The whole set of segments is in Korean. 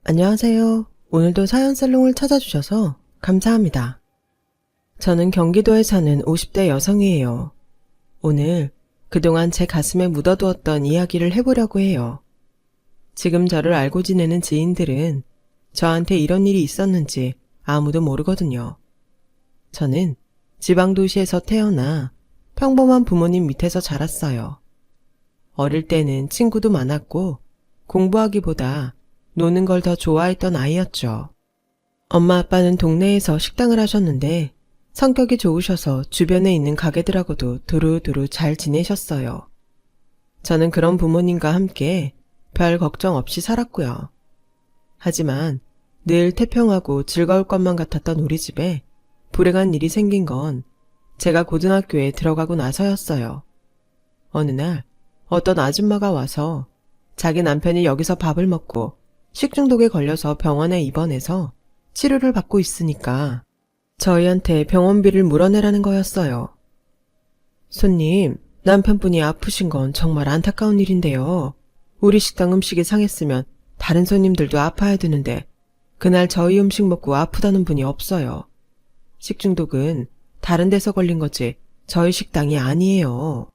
안녕하세요. 오늘도 사연살롱을 찾아주셔서 감사합니다. 저는 경기도에 사는 50대 여성이에요. 오늘 그동안 제 가슴에 묻어두었던 이야기를 해보려고 해요. 지금 저를 알고 지내는 지인들은 저한테 이런 일이 있었는지 아무도 모르거든요. 저는 지방도시에서 태어나 평범한 부모님 밑에서 자랐어요. 어릴 때는 친구도 많았고 공부하기보다 노는 걸 더 좋아했던 아이였죠. 엄마 아빠는 동네에서 식당을 하셨는데 성격이 좋으셔서 주변에 있는 가게들하고도 두루두루 잘 지내셨어요. 저는 그런 부모님과 함께 별 걱정 없이 살았고요. 하지만 늘 태평하고 즐거울 것만 같았던 우리 집에 불행한 일이 생긴 건 제가 고등학교에 들어가고 나서였어요. 어느 날 어떤 아줌마가 와서 자기 남편이 여기서 밥을 먹고 식중독에 걸려서 병원에 입원해서 치료를 받고 있으니까 저희한테 병원비를 물어내라는 거였어요. 손님, 남편분이 아프신 건 정말 안타까운 일인데요. 우리 식당 음식이 상했으면 다른 손님들도 아파야 되는데 그날 저희 음식 먹고 아프다는 분이 없어요. 식중독은 다른 데서 걸린 거지 저희 식당이 아니에요.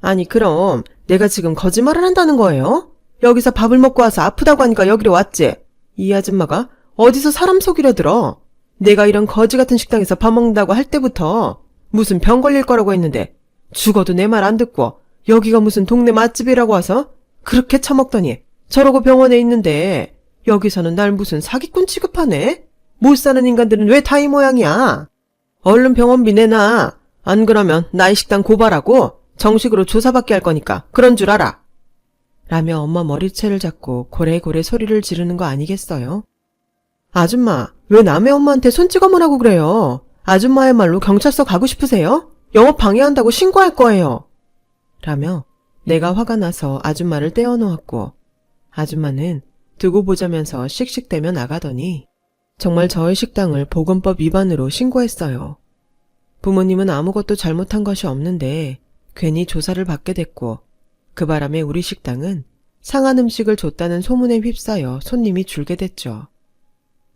아니 그럼 내가 지금 거짓말을 한다는 거예요? 여기서 밥을 먹고 와서 아프다고 하니까 여기로 왔지? 이 아줌마가 어디서 사람 속이려 들어? 내가 이런 거지 같은 식당에서 밥 먹는다고 할 때부터 무슨 병 걸릴 거라고 했는데 죽어도 내 말 안 듣고 여기가 무슨 동네 맛집이라고 와서 그렇게 처먹더니 저러고 병원에 있는데 여기서는 날 무슨 사기꾼 취급하네? 못 사는 인간들은 왜 다 이 모양이야? 얼른 병원비 내놔. 안 그러면 나이 식당 고발하고 정식으로 조사받게 할 거니까 그런 줄 알아. 라며 엄마 머리채를 잡고 고래고래 소리를 지르는 거 아니겠어요? 아줌마, 왜 남의 엄마한테 손 찍어보라고 그래요? 아줌마야말로 경찰서 가고 싶으세요? 영업 방해한다고 신고할 거예요. 라며 내가 화가 나서 아줌마를 떼어놓았고 아줌마는 두고 보자면서 씩씩대며 나가더니 정말 저의 식당을 보건법 위반으로 신고했어요. 부모님은 아무것도 잘못한 것이 없는데 괜히 조사를 받게 됐고 그 바람에 우리 식당은 상한 음식을 줬다는 소문에 휩싸여 손님이 줄게 됐죠.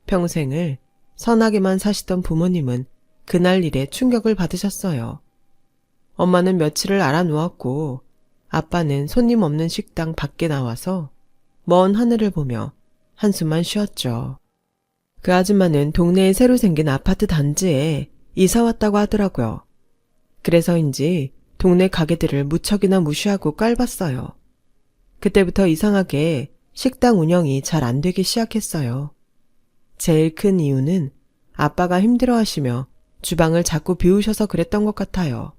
평생을 선하게만 사시던 부모님은 그날 일에 충격을 받으셨어요. 엄마는 며칠을 알아누웠고 아빠는 손님 없는 식당 밖에 나와서 먼 하늘을 보며 한숨만 쉬었죠. 그 아줌마는 동네에 새로 생긴 아파트 단지에 이사 왔다고 하더라고요. 그래서인지 동네 가게들을 무척이나 무시하고 깔봤어요. 그때부터 이상하게 식당 운영이 잘 안 되기 시작했어요. 제일 큰 이유는 아빠가 힘들어하시며 주방을 자꾸 비우셔서 그랬던 것 같아요.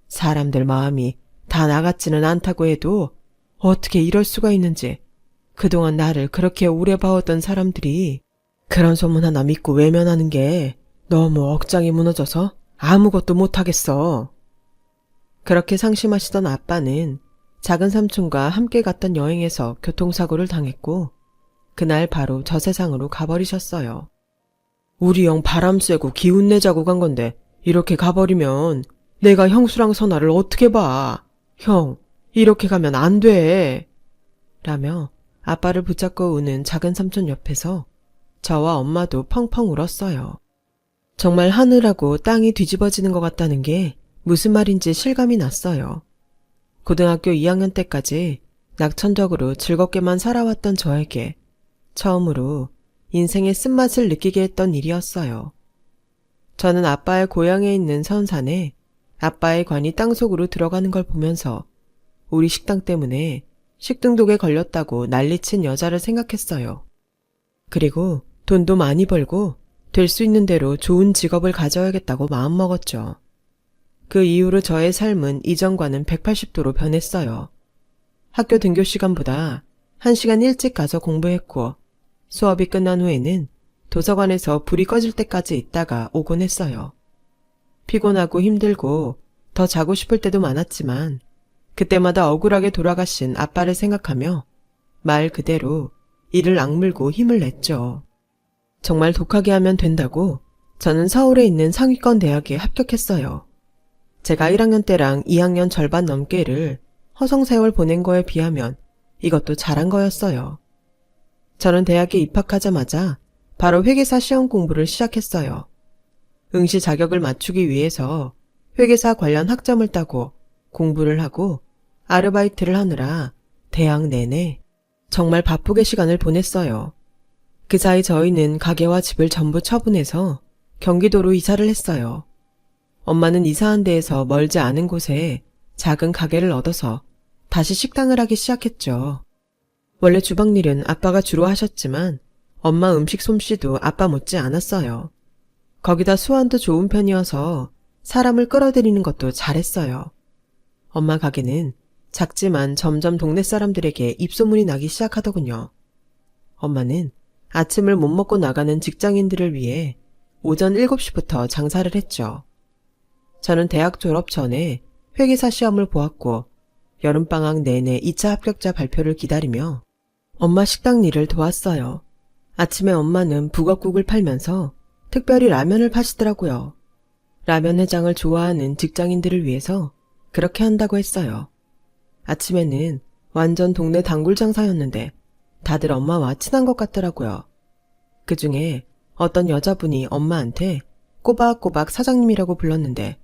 사람들 마음이 다 나같지는 않다고 해도 어떻게 이럴 수가 있는지 그동안 나를 그렇게 오래 봐왔던 사람들이 그런 소문 하나 믿고 외면하는 게 너무 억장이 무너져서 아무것도 못하겠어. 그렇게 상심하시던 아빠는 작은 삼촌과 함께 갔던 여행에서 교통사고를 당했고 그날 바로 저 세상으로 가버리셨어요. 우리 형 바람 쐬고 기운 내자고 간 건데 이렇게 가버리면 내가 형수랑 선아를 어떻게 봐. 형, 이렇게 가면 안 돼. 라며 아빠를 붙잡고 우는 작은 삼촌 옆에서 저와 엄마도 펑펑 울었어요. 정말 하늘하고 땅이 뒤집어지는 것 같다는 게 무슨 말인지 실감이 났어요. 고등학교 2학년 때까지 낙천적으로 즐겁게만 살아왔던 저에게 처음으로 인생의 쓴맛을 느끼게 했던 일이었어요. 저는 아빠의 고향에 있는 선산에 아빠의 관이 땅속으로 들어가는 걸 보면서 우리 식당 때문에 식중독에 걸렸다고 난리친 여자를 생각했어요. 그리고 돈도 많이 벌고 될 수 있는 대로 좋은 직업을 가져야겠다고 마음먹었죠. 그 이후로 저의 삶은 이전과는 180도로 변했어요. 학교 등교 시간보다 1시간 일찍 가서 공부했고 수업이 끝난 후에는 도서관에서 불이 꺼질 때까지 있다가 오곤 했어요. 피곤하고 힘들고 더 자고 싶을 때도 많았지만 그때마다 억울하게 돌아가신 아빠를 생각하며 말 그대로 이를 악물고 힘을 냈죠. 정말 독하게 하면 된다고 저는 서울에 있는 상위권 대학에 합격했어요. 제가 1학년 때랑 2학년 절반 넘게를 허송세월 보낸 거에 비하면 이것도 잘한 거였어요. 저는 대학에 입학하자마자 바로 회계사 시험 공부를 시작했어요. 응시 자격을 맞추기 위해서 회계사 관련 학점을 따고 공부를 하고 아르바이트를 하느라 대학 내내 정말 바쁘게 시간을 보냈어요. 그 사이 저희는 가게와 집을 전부 처분해서 경기도로 이사를 했어요. 엄마는 이사한 데에서 멀지 않은 곳에 작은 가게를 얻어서 다시 식당을 하기 시작했죠. 원래 주방일은 아빠가 주로 하셨지만 엄마 음식 솜씨도 아빠 못지 않았어요. 거기다 수완도 좋은 편이어서 사람을 끌어들이는 것도 잘했어요. 엄마 가게는 작지만 점점 동네 사람들에게 입소문이 나기 시작하더군요. 엄마는 아침을 못 먹고 나가는 직장인들을 위해 오전 7시부터 장사를 했죠. 저는 대학 졸업 전에 회계사 시험을 보았고 여름방학 내내 2차 합격자 발표를 기다리며 엄마 식당 일을 도왔어요. 아침에 엄마는 북엇국을 팔면서 특별히 라면을 파시더라고요. 라면 회장을 좋아하는 직장인들을 위해서 그렇게 한다고 했어요. 아침에는 완전 동네 단골 장사였는데 다들 엄마와 친한 것 같더라고요. 그 중에 어떤 여자분이 엄마한테 꼬박꼬박 사장님이라고 불렀는데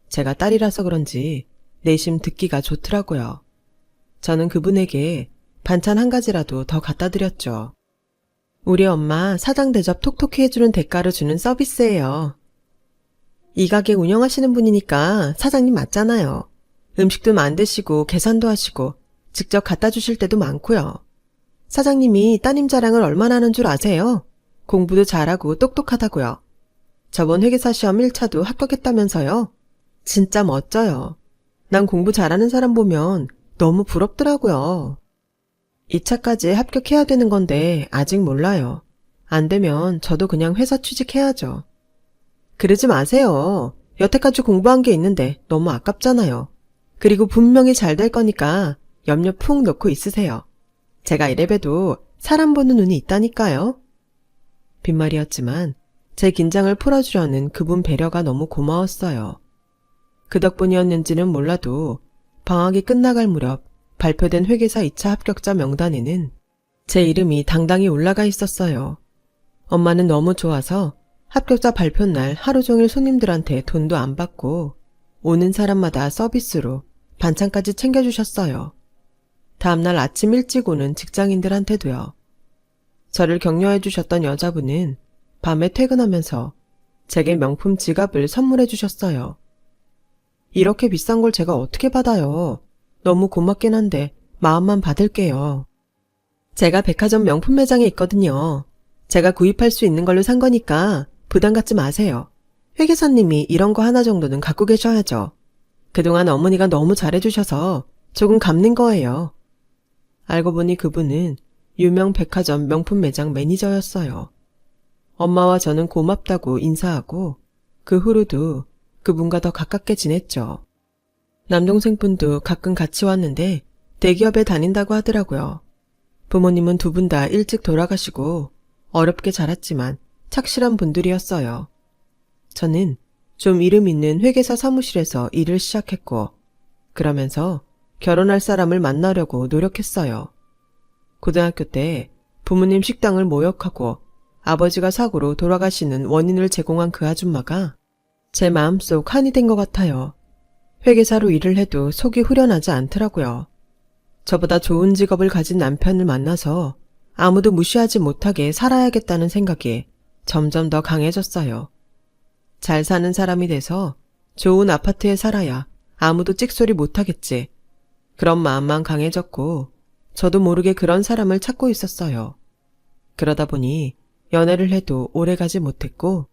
제가 딸이라서 그런지 내심 듣기가 좋더라고요. 저는 그분에게 반찬 한 가지라도 더 갖다 드렸죠. 우리 엄마 사장 대접 톡톡히 해주는 대가로 주는 서비스예요. 이 가게 운영하시는 분이니까 사장님 맞잖아요. 음식도 만드시고 계산도 하시고 직접 갖다 주실 때도 많고요. 사장님이 따님 자랑을 얼마나 하는 줄 아세요? 공부도 잘하고 똑똑하다고요. 저번 회계사 시험 1차도 합격했다면서요? 진짜 멋져요. 난 공부 잘하는 사람 보면 너무 부럽더라고요. 2차까지 합격해야 되는 건데 아직 몰라요. 안 되면 저도 그냥 회사 취직해야죠. 그러지 마세요. 여태까지 공부한 게 있는데 너무 아깝잖아요. 그리고 분명히 잘 될 거니까 염려 푹 놓고 있으세요. 제가 이래봬도 사람 보는 눈이 있다니까요. 빈말이었지만 제 긴장을 풀어주려는 그분 배려가 너무 고마웠어요. 그 덕분이었는지는 몰라도 방학이 끝나갈 무렵 발표된 회계사 2차 합격자 명단에는 제 이름이 당당히 올라가 있었어요. 엄마는 너무 좋아서 합격자 발표날 하루 종일 손님들한테 돈도 안 받고 오는 사람마다 서비스로 반찬까지 챙겨주셨어요. 다음날 아침 일찍 오는 직장인들한테도요. 저를 격려해 주셨던 여자분은 밤에 퇴근하면서 제게 명품 지갑을 선물해 주셨어요. 이렇게 비싼 걸 제가 어떻게 받아요? 너무 고맙긴 한데 마음만 받을게요. 제가 백화점 명품 매장에 있거든요. 제가 구입할 수 있는 걸로 산 거니까 부담 갖지 마세요. 회계사님이 이런 거 하나 정도는 갖고 계셔야죠. 그동안 어머니가 너무 잘해주셔서 조금 갚는 거예요. 알고 보니 그분은 유명 백화점 명품 매장 매니저였어요. 엄마와 저는 고맙다고 인사하고 그 후로도 그분과 더 가깝게 지냈죠. 남동생분도 가끔 같이 왔는데 대기업에 다닌다고 하더라고요. 부모님은 두 분 다 일찍 돌아가시고 어렵게 자랐지만 착실한 분들이었어요. 저는 좀 이름 있는 회계사 사무실에서 일을 시작했고 그러면서 결혼할 사람을 만나려고 노력했어요. 고등학교 때 부모님 식당을 모욕하고 아버지가 사고로 돌아가시는 원인을 제공한 그 아줌마가 제 마음속 한이 된 것 같아요. 회계사로 일을 해도 속이 후련하지 않더라고요. 저보다 좋은 직업을 가진 남편을 만나서 아무도 무시하지 못하게 살아야겠다는 생각이 점점 더 강해졌어요. 잘 사는 사람이 돼서 좋은 아파트에 살아야 아무도 찍소리 못하겠지. 그런 마음만 강해졌고 저도 모르게 그런 사람을 찾고 있었어요. 그러다 보니 연애를 해도 오래가지 못했고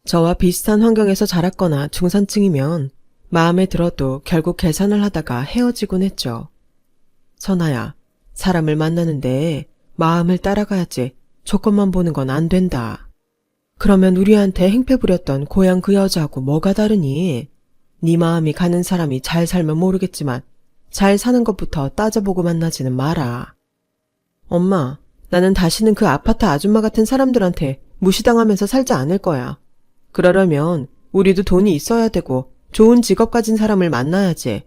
저와 비슷한 환경에서 자랐거나 중산층이면 마음에 들어도 결국 계산을 하다가 헤어지곤 했죠. 선아야, 사람을 만나는데 마음을 따라가야지 조건만 보는 건 안 된다. 그러면 우리한테 행패 부렸던 고향 그 여자하고 뭐가 다르니? 네 마음이 가는 사람이 잘 살면 모르겠지만 잘 사는 것부터 따져보고 만나지는 마라. 엄마, 나는 다시는 그 아파트 아줌마 같은 사람들한테 무시당하면서 살지 않을 거야. 그러려면 우리도 돈이 있어야 되고 좋은 직업 가진 사람을 만나야지.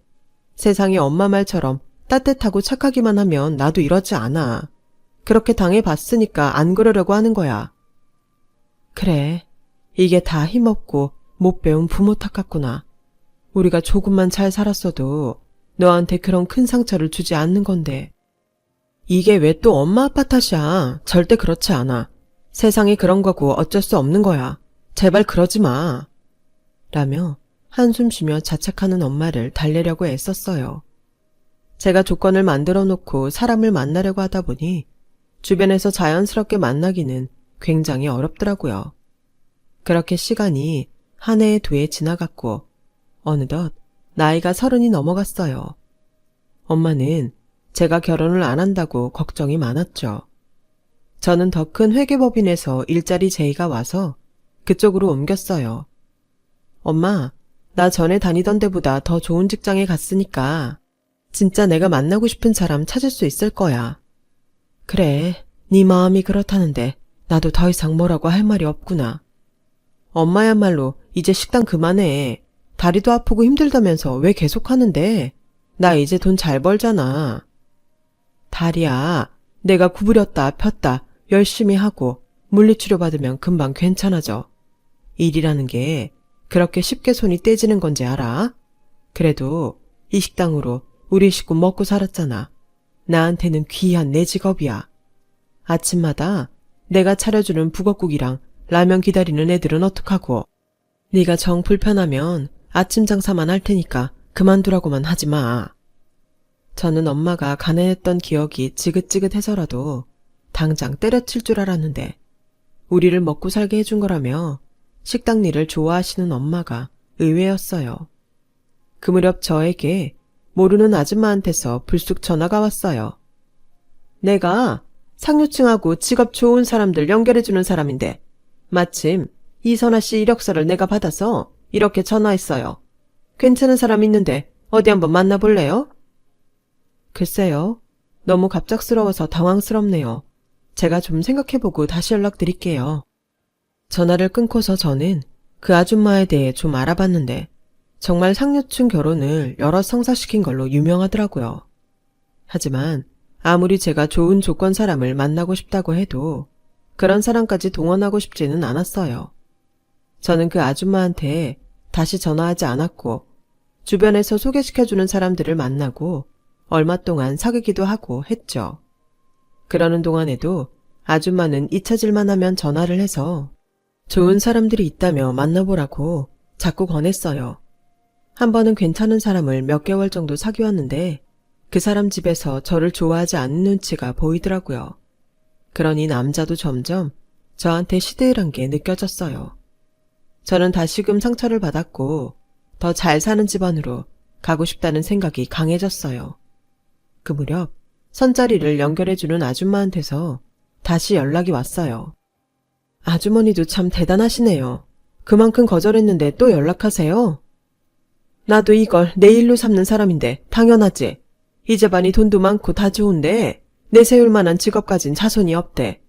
세상이 엄마 말처럼 따뜻하고 착하기만 하면 나도 이러지 않아. 그렇게 당해봤으니까 안 그러려고 하는 거야. 그래, 이게 다 힘없고 못 배운 부모 탓 같구나. 우리가 조금만 잘 살았어도 너한테 그런 큰 상처를 주지 않는 건데. 이게 왜 또 엄마 아빠 탓이야. 절대 그렇지 않아. 세상이 그런 거고 어쩔 수 없는 거야. 제발 그러지 마. 라며 한숨 쉬며 자책하는 엄마를 달래려고 애썼어요. 제가 조건을 만들어 놓고 사람을 만나려고 하다 보니 주변에서 자연스럽게 만나기는 굉장히 어렵더라고요. 그렇게 시간이 한 해에 두 해 지나갔고 어느덧 나이가 30이 넘어갔어요. 엄마는 제가 결혼을 안 한다고 걱정이 많았죠. 저는 더 큰 회계법인에서 일자리 제의가 와서 그쪽으로 옮겼어요. 엄마, 나 전에 다니던 데보다 더 좋은 직장에 갔으니까 진짜 내가 만나고 싶은 사람 찾을 수 있을 거야. 그래, 네 마음이 그렇다는데 나도 더 이상 뭐라고 할 말이 없구나. 엄마야말로 이제 식당 그만해. 다리도 아프고 힘들다면서 왜 계속 하는데? 나 이제 돈 잘 벌잖아. 다리야, 내가 구부렸다 폈다 열심히 하고 물리치료 받으면 금방 괜찮아져. 일이라는 게 그렇게 쉽게 손이 떼지는 건지 알아? 그래도 이 식당으로 우리 식구 먹고 살았잖아. 나한테는 귀한 내 직업이야. 아침마다 내가 차려주는 북엇국이랑 라면 기다리는 애들은 어떡하고. 네가 정 불편하면 아침 장사만 할 테니까 그만두라고만 하지 마. 저는 엄마가 가난했던 기억이 지긋지긋해서라도 당장 때려칠 줄 알았는데 우리를 먹고 살게 해준 거라며 식당 일을 좋아하시는 엄마가 의외였어요. 그 무렵 저에게 모르는 아줌마한테서 불쑥 전화가 왔어요. 내가 상류층하고 직업 좋은 사람들 연결해주는 사람인데 마침 이선아 씨 이력서를 내가 받아서 이렇게 전화했어요. 괜찮은 사람 있는데 어디 한번 만나볼래요? 글쎄요. 너무 갑작스러워서 당황스럽네요. 제가 좀 생각해보고 다시 연락드릴게요. 전화를 끊고서 저는 그 아줌마에 대해 좀 알아봤는데 정말 상류층 결혼을 여럿 성사시킨 걸로 유명하더라고요. 하지만 아무리 제가 좋은 조건 사람을 만나고 싶다고 해도 그런 사람까지 동원하고 싶지는 않았어요. 저는 그 아줌마한테 다시 전화하지 않았고 주변에서 소개시켜주는 사람들을 만나고 얼마 동안 사귀기도 하고 했죠. 그러는 동안에도 아줌마는 잊혀질만 하면 전화를 해서 좋은 사람들이 있다며 만나보라고 자꾸 권했어요. 한 번은 괜찮은 사람을 몇 개월 정도 사귀었는데 그 사람 집에서 저를 좋아하지 않는 눈치가 보이더라고요. 그러니 남자도 점점 저한테 시들한 게 느껴졌어요. 저는 다시금 상처를 받았고 더 잘 사는 집안으로 가고 싶다는 생각이 강해졌어요. 그 무렵 선자리를 연결해주는 아줌마한테서 다시 연락이 왔어요. 아주머니도 참 대단하시네요. 그만큼 거절했는데 또 연락하세요? 나도 이걸 내 일로 삼는 사람인데 당연하지. 이 집안이 돈도 많고 다 좋은데 내세울 만한 직업 가진 자손이 없대.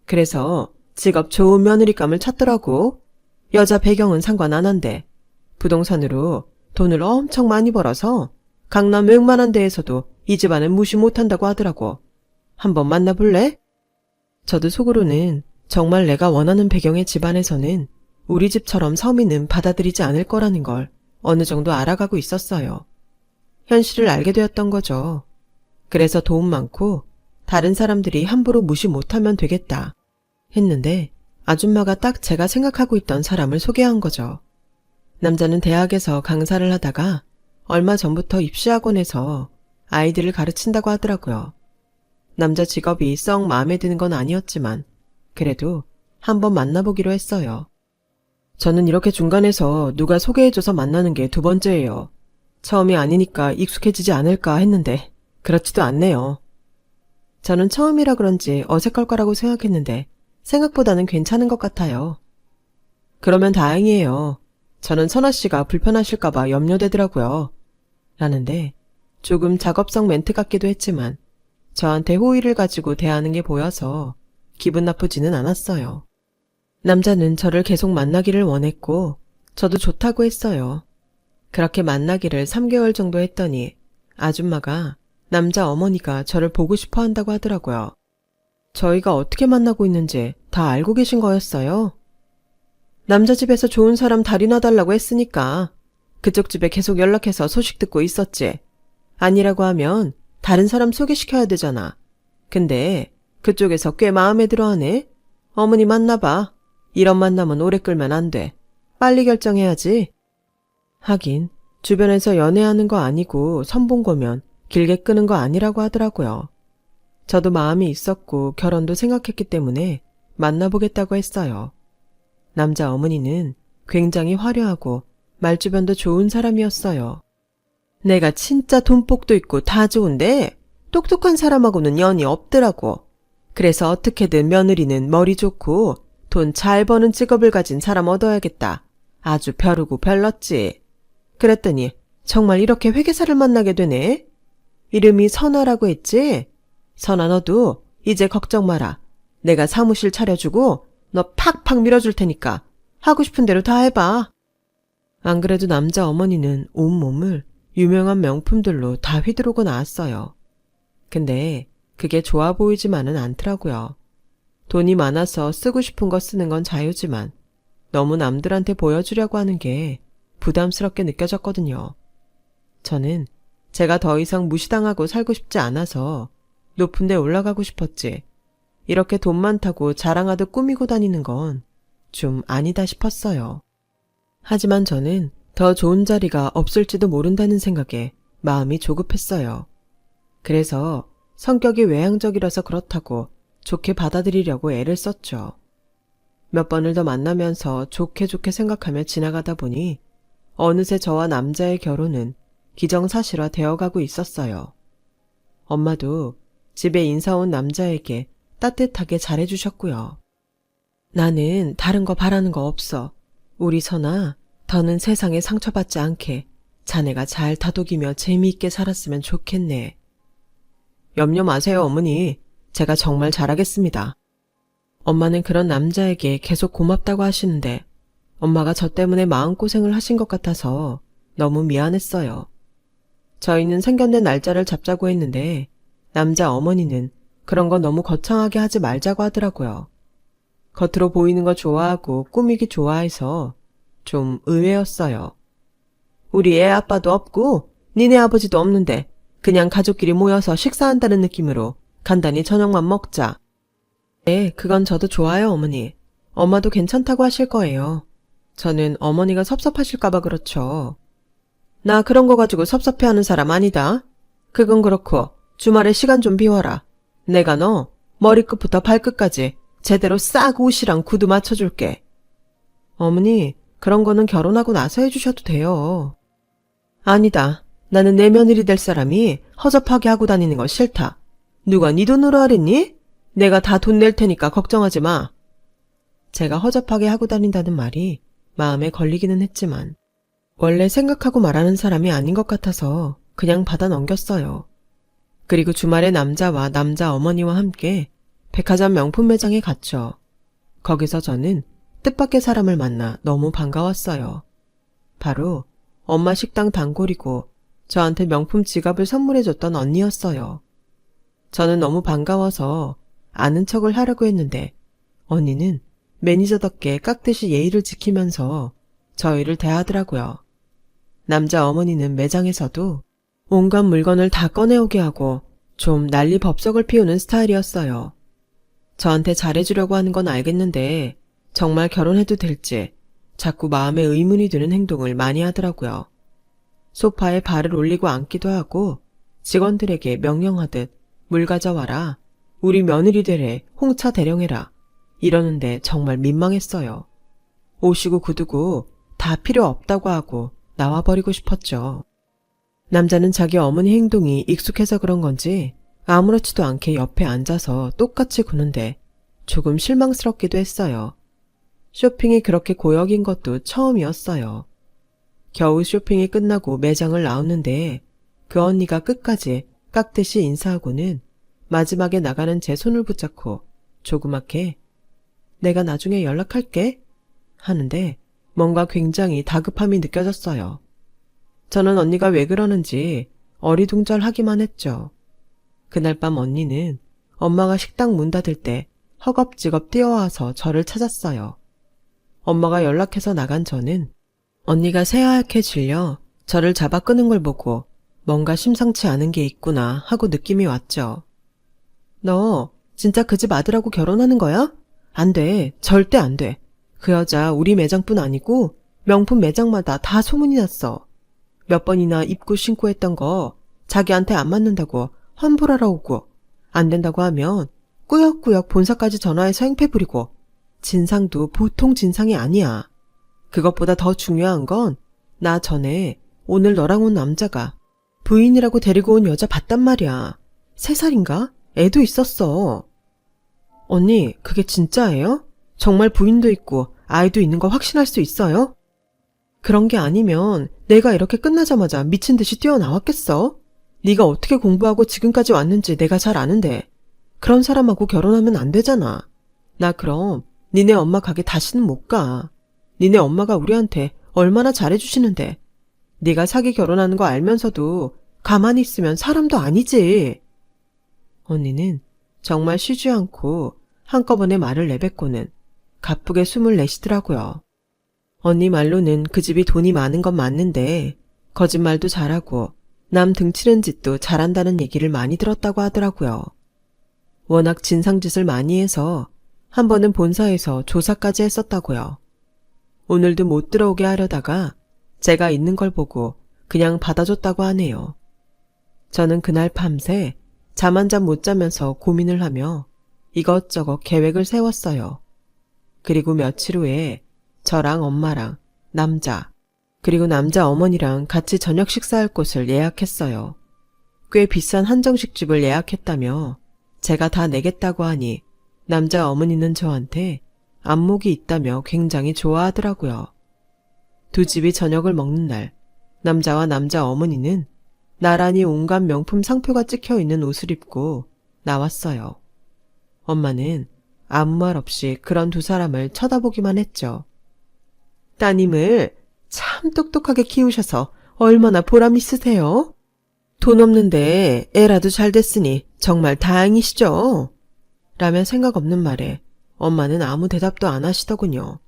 그래서 직업 좋은 며느리감을 찾더라고. 여자 배경은 상관 안 한대. 부동산으로 돈을 엄청 많이 벌어서 강남 웬만한 데에서도 이 집안은 무시 못한다고 하더라고. 한번 만나볼래? 저도 속으로는 정말 내가 원하는 배경의 집안에서는 우리 집처럼 서민은 받아들이지 않을 거라는 걸 어느 정도 알아가고 있었어요. 현실을 알게 되었던 거죠. 그래서 돈 많고 다른 사람들이 함부로 무시 못하면 되겠다 했는데 아줌마가 딱 제가 생각하고 있던 사람을 소개한 거죠. 남자는 대학에서 강사를 하다가 얼마 전부터 입시학원에서 아이들을 가르친다고 하더라고요. 남자 직업이 썩 마음에 드는 건 아니었지만 그래도 한번 만나보기로 했어요. 저는 이렇게 중간에서 누가 소개해줘서 만나는 게 두 번째예요. 처음이 아니니까 익숙해지지 않을까 했는데 그렇지도 않네요. 저는 처음이라 그런지 어색할 거라고 생각했는데 생각보다는 괜찮은 것 같아요. 그러면 다행이에요. 저는 선아 씨가 불편하실까봐 염려되더라고요. 라는데 조금 작업성 멘트 같기도 했지만 저한테 호의를 가지고 대하는 게 보여서 기분 나쁘지는 않았어요. 남자는 저를 계속 만나기를 원했고 저도 좋다고 했어요. 그렇게 만나기를 3개월 정도 했더니 아줌마가 남자 어머니가 저를 보고 싶어 한다고 하더라고요. 저희가 어떻게 만나고 있는지 다 알고 계신 거였어요? 남자 집에서 좋은 사람 달인화 달라고 했으니까 그쪽 집에 계속 연락해서 소식 듣고 있었지. 아니라고 하면 다른 사람 소개시켜야 되잖아. 근데 그쪽에서 꽤 마음에 들어하네. 어머니 만나봐. 이런 만남은 오래 끌면 안 돼. 빨리 결정해야지. 하긴 주변에서 연애하는 거 아니고 선본 거면 길게 끄는 거 아니라고 하더라고요. 저도 마음이 있었고 결혼도 생각했기 때문에 만나보겠다고 했어요. 남자 어머니는 굉장히 화려하고 말주변도 좋은 사람이었어요. 내가 진짜 돈복도 있고 다 좋은데 똑똑한 사람하고는 연이 없더라고. 그래서 어떻게든 며느리는 머리 좋고 돈 잘 버는 직업을 가진 사람 얻어야겠다. 아주 벼르고 별렀지. 그랬더니 정말 이렇게 회계사를 만나게 되네. 이름이 선아라고 했지? 선아, 너도 이제 걱정 마라. 내가 사무실 차려주고 너 팍팍 밀어줄 테니까 하고 싶은 대로 다 해봐. 안 그래도 남자 어머니는 온몸을 유명한 명품들로 다 휘두르고 나왔어요. 근데 그게 좋아 보이지만은 않더라고요. 돈이 많아서 쓰고 싶은 거 쓰는 건 자유지만 너무 남들한테 보여주려고 하는 게 부담스럽게 느껴졌거든요. 저는 제가 더 이상 무시당하고 살고 싶지 않아서 높은 데 올라가고 싶었지. 이렇게 돈 많다고 자랑하듯 꾸미고 다니는 건 좀 아니다 싶었어요. 하지만 저는 더 좋은 자리가 없을지도 모른다는 생각에 마음이 조급했어요. 그래서 성격이 외향적이라서 그렇다고 좋게 받아들이려고 애를 썼죠. 몇 번을 더 만나면서 좋게 생각하며 지나가다 보니 어느새 저와 남자의 결혼은 기정사실화 되어가고 있었어요. 엄마도 집에 인사 온 남자에게 따뜻하게 잘해주셨고요. 나는 다른 거 바라는 거 없어. 우리 선아, 더는 세상에 상처받지 않게 자네가 잘 다독이며 재미있게 살았으면 좋겠네. 염려 마세요, 어머니. 제가 정말 잘하겠습니다. 엄마는 그런 남자에게 계속 고맙다고 하시는데 엄마가 저 때문에 마음고생을 하신 것 같아서 너무 미안했어요. 저희는 상견례 날짜를 잡자고 했는데 남자 어머니는 그런 거 너무 거창하게 하지 말자고 하더라고요. 겉으로 보이는 거 좋아하고 꾸미기 좋아해서 좀 의외였어요. 우리 애 아빠도 없고 니네 아버지도 없는데 그냥 가족끼리 모여서 식사한다는 느낌으로 간단히 저녁만 먹자. 네, 그건 저도 좋아요, 어머니. 엄마도 괜찮다고 하실 거예요. 저는 어머니가 섭섭하실까봐 그렇죠. 나 그런 거 가지고 섭섭해하는 사람 아니다. 그건 그렇고 주말에 시간 좀 비워라. 내가 너 머리끝부터 발끝까지 제대로 싹 옷이랑 구두 맞춰줄게. 어머니, 그런 거는 결혼하고 나서 해주셔도 돼요. 아니다. 나는 내 며느리 될 사람이 허접하게 하고 다니는 거 싫다. 누가 네 돈으로 하랬니? 내가 다 돈 낼 테니까 걱정하지 마. 제가 허접하게 하고 다닌다는 말이 마음에 걸리기는 했지만 원래 생각하고 말하는 사람이 아닌 것 같아서 그냥 받아 넘겼어요. 그리고 주말에 남자와 남자 어머니와 함께 백화점 명품 매장에 갔죠. 거기서 저는 뜻밖의 사람을 만나 너무 반가웠어요. 바로 엄마 식당 단골이고 저한테 명품 지갑을 선물해줬던 언니였어요. 저는 너무 반가워서 아는 척을 하려고 했는데 언니는 매니저답게 깍듯이 예의를 지키면서 저희를 대하더라고요. 남자 어머니는 매장에서도 온갖 물건을 다 꺼내오게 하고 좀 난리 법석을 피우는 스타일이었어요. 저한테 잘해주려고 하는 건 알겠는데 정말 결혼해도 될지 자꾸 마음에 의문이 드는 행동을 많이 하더라고요. 소파에 발을 올리고 앉기도 하고 직원들에게 명령하듯 물 가져와라, 우리 며느리 되래, 홍차 대령해라 이러는데 정말 민망했어요. 옷이고 구두고 다 필요 없다고 하고 나와버리고 싶었죠. 남자는 자기 어머니 행동이 익숙해서 그런 건지 아무렇지도 않게 옆에 앉아서 똑같이 구는데 조금 실망스럽기도 했어요. 쇼핑이 그렇게 고역인 것도 처음이었어요. 겨우 쇼핑이 끝나고 매장을 나오는데 그 언니가 끝까지 깍듯이 인사하고는 마지막에 나가는 제 손을 붙잡고 조그맣게 내가 나중에 연락할게 하는데 뭔가 굉장히 다급함이 느껴졌어요. 저는 언니가 왜 그러는지 어리둥절하기만 했죠. 그날 밤 언니는 엄마가 식당 문 닫을 때 허겁지겁 뛰어와서 저를 찾았어요. 엄마가 연락해서 나간 저는 언니가 새하얗게 질려 저를 잡아 끄는 걸 보고 뭔가 심상치 않은 게 있구나 하고 느낌이 왔죠. 너 진짜 그 집 아들하고 결혼하는 거야? 안 돼. 절대 안 돼. 그 여자 우리 매장뿐 아니고 명품 매장마다 다 소문이 났어. 몇 번이나 입고 신고 했던 거 자기한테 안 맞는다고 환불하러 오고 안 된다고 하면 꾸역꾸역 본사까지 전화해서 행패 부리고 진상도 보통 진상이 아니야. 그것보다 더 중요한 건 나 전에 오늘 너랑 온 남자가 부인이라고 데리고 온 여자 봤단 말이야. 3살인가? 애도 있었어. 언니, 그게 진짜예요? 정말 부인도 있고 아이도 있는 거 확신할 수 있어요? 그런 게 아니면 내가 이렇게 끝나자마자 미친 듯이 뛰어나왔겠어? 네가 어떻게 공부하고 지금까지 왔는지 내가 잘 아는데 그런 사람하고 결혼하면 안 되잖아. 나 그럼 니네 엄마 가게 다시는 못 가. 니네 엄마가 우리한테 얼마나 잘해주시는데 네가 사기 결혼하는 거 알면서도 가만히 있으면 사람도 아니지. 언니는 정말 쉬지 않고 한꺼번에 말을 내뱉고는 가쁘게 숨을 내쉬더라고요. 언니 말로는 그 집이 돈이 많은 건 맞는데 거짓말도 잘하고 남 등치는 짓도 잘한다는 얘기를 많이 들었다고 하더라고요. 워낙 진상짓을 많이 해서 한 번은 본사에서 조사까지 했었다고요. 오늘도 못 들어오게 하려다가 제가 있는 걸 보고 그냥 받아줬다고 하네요. 저는 그날 밤새 잠 한 잠 못 자면서 고민을 하며 이것저것 계획을 세웠어요. 그리고 며칠 후에 저랑 엄마랑 남자, 그리고 남자 어머니랑 같이 저녁 식사할 곳을 예약했어요. 꽤 비싼 한정식집을 예약했다며 제가 다 내겠다고 하니 남자 어머니는 저한테 안목이 있다며 굉장히 좋아하더라고요. 두 집이 저녁을 먹는 날, 남자와 남자 어머니는 나란히 온갖 명품 상표가 찍혀있는 옷을 입고 나왔어요. 엄마는 아무 말 없이 그런 두 사람을 쳐다보기만 했죠. 따님을 참 똑똑하게 키우셔서 얼마나 보람 있으세요? 돈 없는데 애라도 잘 됐으니 정말 다행이시죠? 라며 생각 없는 말에 엄마는 아무 대답도 안 하시더군요.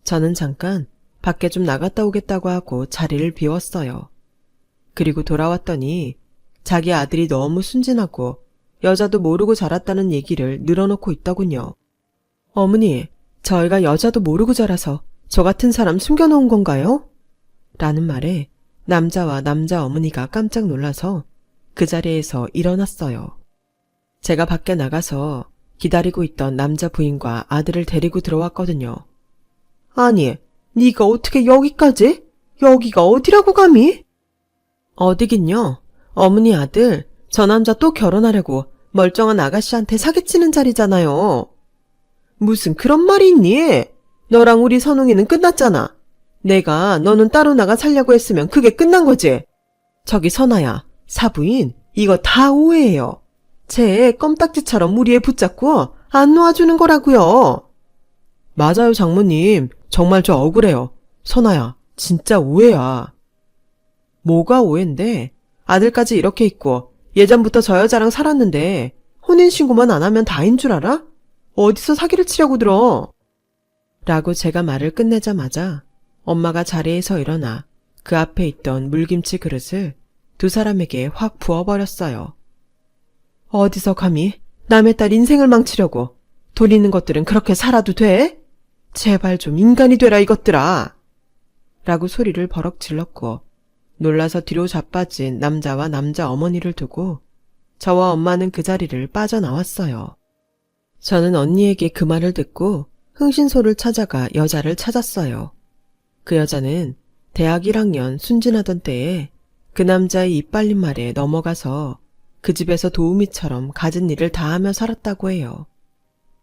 저는 잠깐 밖에 좀 나갔다 오겠다고 하고 자리를 비웠어요. 그리고 돌아왔더니 자기 아들이 너무 순진하고 여자도 모르고 자랐다는 얘기를 늘어놓고 있더군요. 어머니, 저희가 여자도 모르고 자라서 저 같은 사람 숨겨놓은 건가요? 라는 말에 남자와 남자 어머니가 깜짝 놀라서 그 자리에서 일어났어요. 제가 밖에 나가서 기다리고 있던 남자 부인과 아들을 데리고 들어왔거든요. 아니, 네가 어떻게 여기까지? 여기가 어디라고 감히? 어디긴요. 어머니 아들, 저 남자 또 결혼하려고 멀쩡한 아가씨한테 사기치는 자리잖아요. 무슨 그런 말이 있니? 너랑 우리 선웅이는 끝났잖아. 내가 너는 따로 나가 살려고 했으면 그게 끝난 거지. 저기 선아야, 사부인, 이거 다 오해예요. 쟤 껌딱지처럼 우리 애 붙잡고 안 놓아주는 거라고요. 맞아요, 장모님. 정말 저 억울해요. 선아야, 진짜 오해야. 뭐가 오해인데? 아들까지 이렇게 있고 예전부터 저 여자랑 살았는데 혼인신고만 안 하면 다인 줄 알아? 어디서 사기를 치려고 들어? 라고 제가 말을 끝내자마자 엄마가 자리에서 일어나 그 앞에 있던 물김치 그릇을 두 사람에게 확 부어버렸어요. 어디서 감히 남의 딸 인생을 망치려고. 돈 있는 것들은 그렇게 살아도 돼? 제발 좀 인간이 되라 이것들아. 라고 소리를 버럭 질렀고 놀라서 뒤로 자빠진 남자와 남자 어머니를 두고 저와 엄마는 그 자리를 빠져나왔어요. 저는 언니에게 그 말을 듣고 흥신소를 찾아가 여자를 찾았어요. 그 여자는 대학 1학년 순진하던 때에 그 남자의 입 빨린 말에 넘어가서 그 집에서 도우미처럼 갖은 일을 다 하며 살았다고 해요.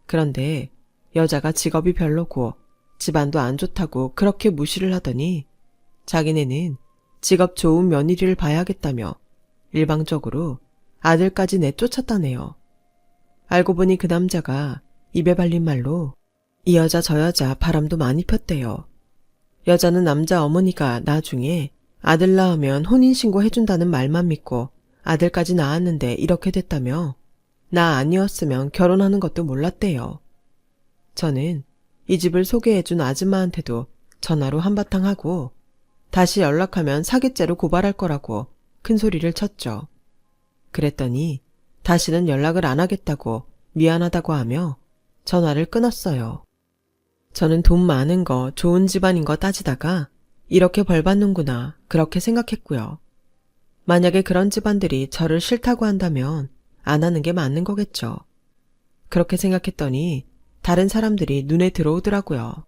그런데 여자가 직업이 별로고 집안도 안 좋다고 그렇게 무시를 하더니 자기네는 직업 좋은 며느리를 봐야겠다며 일방적으로 아들까지 내쫓았다네요. 알고 보니 그 남자가 입에 발린 말로 이 여자 저 여자 바람도 많이 폈대요. 여자는 남자 어머니가 나중에 아들 낳으면 혼인신고 해준다는 말만 믿고 아들까지 낳았는데 이렇게 됐다며 나 아니었으면 결혼하는 것도 몰랐대요. 저는 이 집을 소개해준 아줌마한테도 전화로 한바탕 하고 다시 연락하면 사기죄로 고발할 거라고 큰 소리를 쳤죠. 그랬더니 다시는 연락을 안 하겠다고 미안하다고 하며 전화를 끊었어요. 저는 돈 많은 거, 좋은 집안인 거 따지다가 이렇게 벌 받는구나 그렇게 생각했고요. 만약에 그런 집안들이 저를 싫다고 한다면 안 하는 게 맞는 거겠죠. 그렇게 생각했더니 다른 사람들이 눈에 들어오더라고요.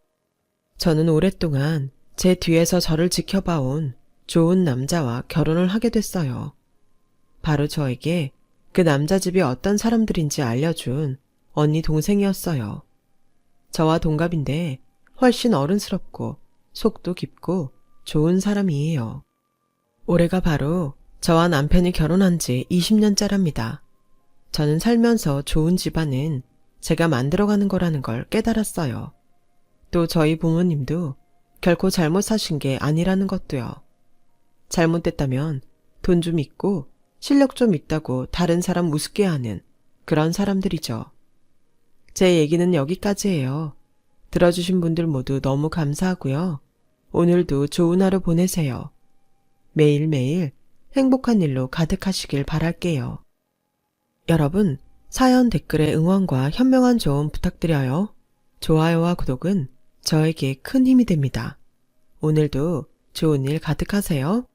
저는 오랫동안 제 뒤에서 저를 지켜봐온 좋은 남자와 결혼을 하게 됐어요. 바로 저에게 그 남자 집이 어떤 사람들인지 알려준 언니 동생이었어요. 저와 동갑인데 훨씬 어른스럽고 속도 깊고 좋은 사람이에요. 올해가 바로 저와 남편이 결혼한 지 20년째랍니다. 저는 살면서 좋은 집안은 제가 만들어가는 거라는 걸 깨달았어요. 또 저희 부모님도 결코 잘못 사신 게 아니라는 것도요. 잘못됐다면 돈 좀 있고 실력 좀 있다고 다른 사람 우습게 하는 그런 사람들이죠. 제 얘기는 여기까지예요. 들어주신 분들 모두 너무 감사하고요. 오늘도 좋은 하루 보내세요. 매일매일 행복한 일로 가득하시길 바랄게요. 여러분, 사연 댓글에 응원과 현명한 조언 부탁드려요. 좋아요와 구독은 저에게 큰 힘이 됩니다. 오늘도 좋은 일 가득하세요.